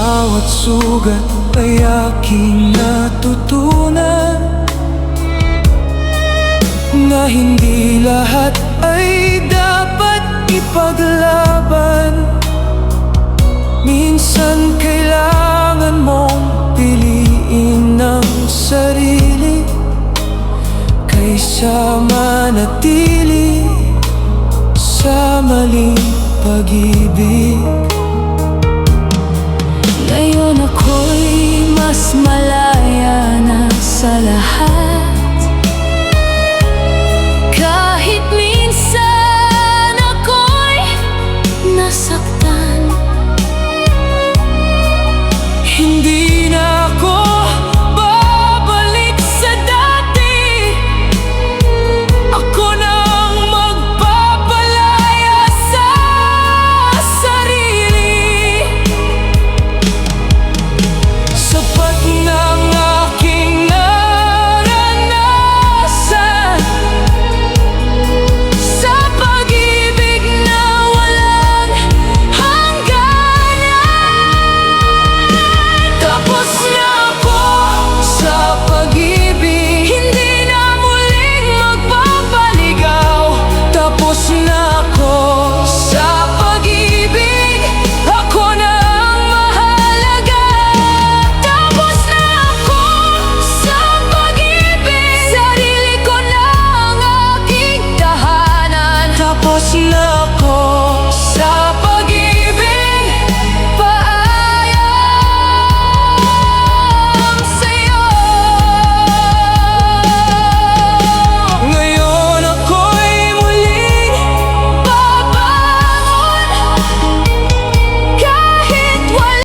bawat sugat ay aking natutunan na hindi lahat ay dapat ipaglaban. Minsan kailangan mong piliin ang sarili kaysa manatili sa maling pag-ibig.